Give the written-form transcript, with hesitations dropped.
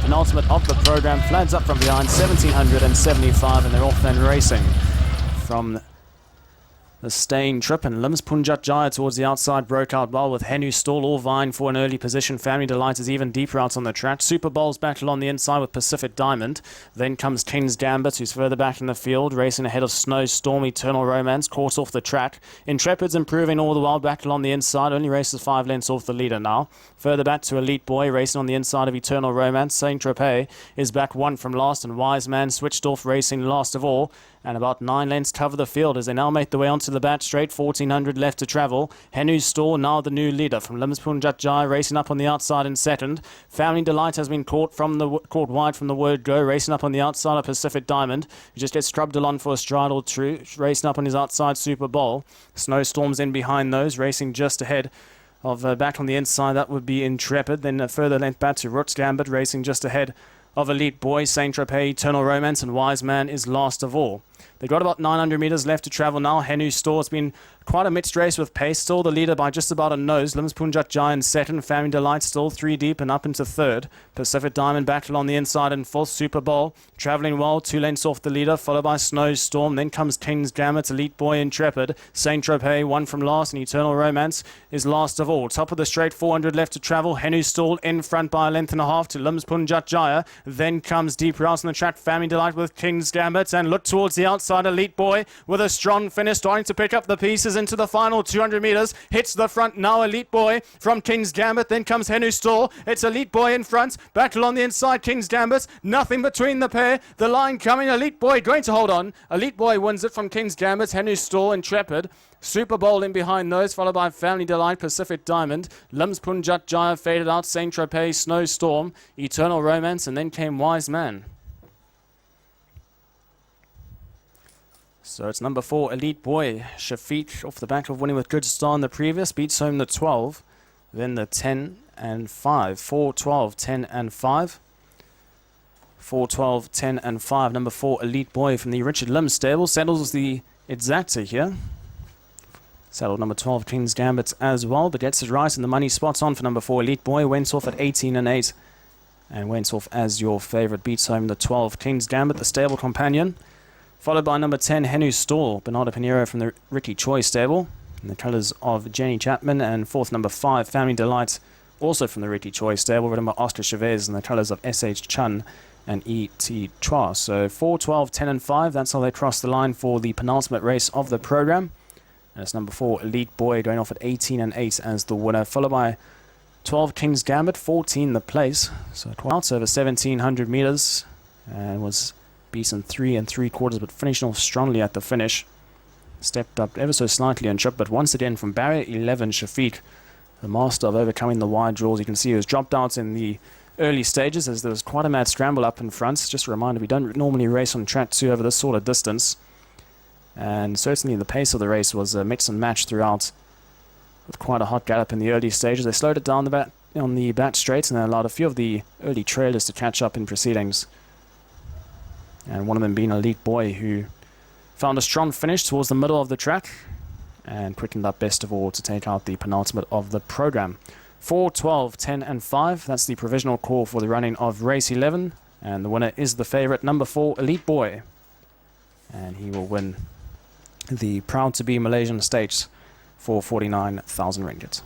penultimate of the program. Flags up from behind, 1775, and they're off then racing from the staying trip, and Limbs Punjat Jaya towards the outside broke out well with Henu Stall all vying for an early position. Family Delight is even deeper out on the track. Super Bowl's battle on the inside with Pacific Diamond. Then comes King's Gambit, who's further back in the field, racing ahead of Snowstorm, Eternal Romance, caught off the track. Intrepid's improving all the while, battle on the inside, only races 5 lengths off the leader now. Further back to Elite Boy, racing on the inside of Eternal Romance. Saint Tropez is back 1 from last, and Wise Man switched off racing last of all. And about 9 lengths cover the field as they now make their way onto the back straight. 1400 left to travel. Henu Store now the new leader from Limbs Punjat Jaya, racing up on the outside in second. Family Delight has been caught wide from the word go, racing up on the outside of Pacific Diamond, who just gets scrubbed along for a stride or two, racing up on his outside Super Bowl. Snowstorm's in behind those, racing just ahead of back on the inside. That would be Intrepid. Then a further length back to Roots Gambit, racing just ahead of Elite Boy, Saint Tropez, Eternal Romance, and Wise Man is last of all. They've got about 900 metres left to travel now. Henu Store has been quite a mixed race with pace. Still the leader by just about a nose. Limbs Punjat Jaya in second. Family Delight still 3 deep and up into third. Pacific Diamond battle on the inside in fourth. Super Bowl travelling well, 2 lengths off the leader, followed by Snowstorm. Then comes King's Gambit, Elite Boy, Intrepid. Saint Tropez 1 from last, and Eternal Romance is last of all. Top of the straight, 400 left to travel. Henu Store in front by a length and a half to Limbs Punjat Jaya. Then comes deeper out on the track, Family Delight with King's Gambit, and look towards the outside, Elite Boy with a strong finish, starting to pick up the pieces into the final 200 metres. Hits the front now, Elite Boy from King's Gambit. Then comes Henu Store. It's Elite Boy in front. Battle on the inside, King's Gambit. Nothing between the pair. The line coming. Elite Boy going to hold on. Elite Boy wins it from King's Gambit. Henu Store, Intrepid. Super Bowl in behind those, followed by Family Delight, Pacific Diamond. Limbs Punjat Jaya faded out. Saint Tropez, Snowstorm, Eternal Romance, and then came Wise Man. So it's number 4, Elite Boy. Shafiq off the back of winning with Good Star in the previous. Beats home the 12, then the 10 and 5. 4, 12, 10 and 5. 4, 12, 10 and 5. Number 4, Elite Boy from the Richard Lim stable. Settles the exacta here. Saddle number 12, King's Gambit as well, but gets it right in the money spots on for number 4, Elite Boy. Went off at 18 and 8 and went off as your favourite. Beats home the 12, King's Gambit, the stable companion. Followed by number 10, Henu Stall, Bernardo Pinheiro from the Ricky Choi stable, in the colours of Jenny Chapman. And fourth, number 5, Family Delight, also from the Ricky Choi stable, ridden by Oscar Chavez, in the colours of S.H. Chun and E.T. Chua. So 4, 12, 10 and 5, that's how they cross the line for the penultimate race of the programme. And it's number 4, Elite Boy, going off at 18 and 8 as the winner, followed by 12, King's Gambit, 14 the place. So 12 over 1,700 metres, and was beaten 3 3/4, but finishing off strongly at the finish. Stepped up ever so slightly on trip, but once again from barrier 11, Shafiq, the master of overcoming the wide draws. You can see he was dropped out in the early stages as there was quite a mad scramble up in front. Just a reminder, we don't normally race on track 2 over this sort of distance. And certainly the pace of the race was a mix and match throughout, with quite a hot gallop in the early stages. They slowed it down on the back straight, and they allowed a few of the early trailers to catch up in proceedings. And one of them being Elite Boy, who found a strong finish towards the middle of the track and quickened up best of all to take out the penultimate of the program. 4, 12, 10 and 5. That's the provisional call for the running of race 11. And the winner is the favourite, number 4, Elite Boy. And he will win the proud-to-be Malaysian Stakes for 49,000 ringgit.